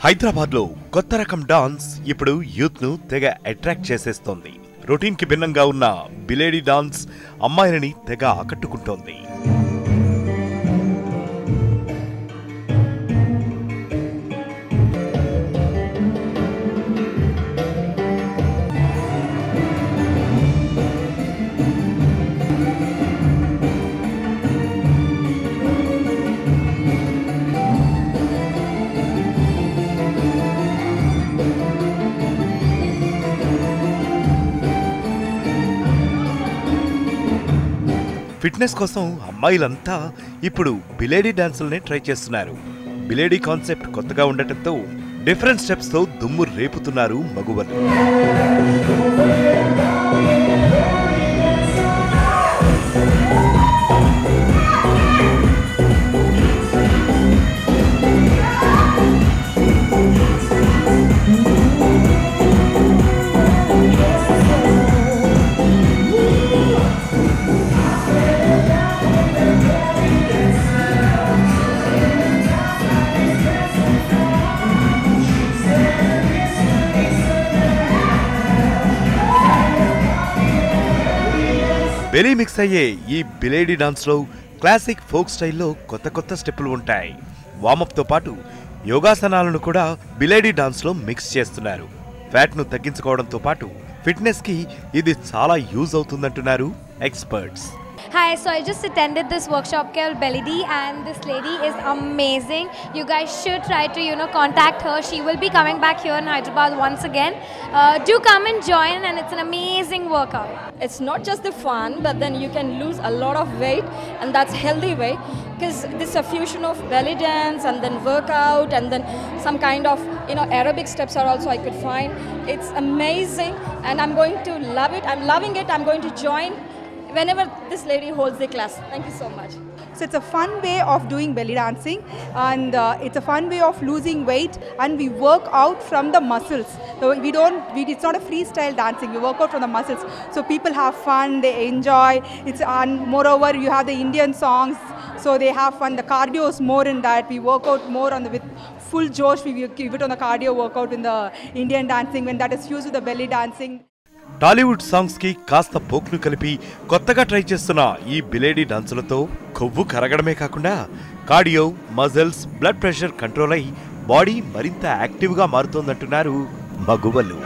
హైదరాబాద్ లో కొత్త రకం డాన్స్ ఇప్పుడు యూత్ ను తెగ అట్రాక్ట్ చేసేస్తోంది. రొటీన్ కి భిన్నంగా ఉన్న బిలేడీ డాన్స్ అమ్మాయిలని తెగ ఆకట్టుకుంటోంది. ఫిట్నెస్ కోసం అమ్మాయిలంతా ఇప్పుడు బిలేడీ డాన్సులనే ట్రై చేస్తున్నారు. బిలేడీ కాన్సెప్ట్ కొత్తగా ఉండటంతో డిఫరెంట్ స్టెప్స్ తో దుమ్ము రేపుతున్నారు మగువలు. బెలీ మిక్స్ అయ్యే ఈ బిలేడీ డాన్స్ లో క్లాసిక్ ఫోక్ స్టైల్లో కొత్త స్టెప్పులు ఉంటాయి. వార్మప్ తో పాటు యోగాసనాలను కూడా బిలేడీ డాన్స్ లో మిక్స్ చేస్తున్నారు. ఫ్యాట్ ను తగ్గించుకోవడంతో పాటు ఫిట్నెస్ కి ఇది చాలా యూజ్ అవుతుందంటున్నారు experts. Hi, so I just attended this workshop called Belly D, and this lady is amazing. You guys should try to contact her. She will be coming back here in Hyderabad once again. Do come and join, and it's an amazing workout. It's not just the fun, but then you can lose a lot of weight, and that's healthy way, because this is a fusion of belly dance and then workout and then some kind of aerobic steps are also I could find. It's amazing, and I'm going to love it. I'm loving it. I'm going to join whenever this lady holds the class. Thank you so much. So it's a fun way of doing belly dancing, and it's a fun way of losing weight, and we work out from the muscles. So it's not a freestyle dancing, we work out from the muscles. So people have fun, they enjoy. And moreover, you have the Indian songs, so they have fun. The cardio is more in that. We work out more with full josh. We give it on the cardio workout in the Indian dancing when that is fused with the belly dancing. Tollywood songs కి కాస్త poke ను కలిపి కొత్తగా try చేస్తున్న ఈ బిలేడీ డాన్సులతో కొవ్వు కరగడమే కాకుండా cardio, muscles, blood pressure control అయి బాడీ మరింత యాక్టివ్ గా మారుతోందంటున్నారు మగువలు.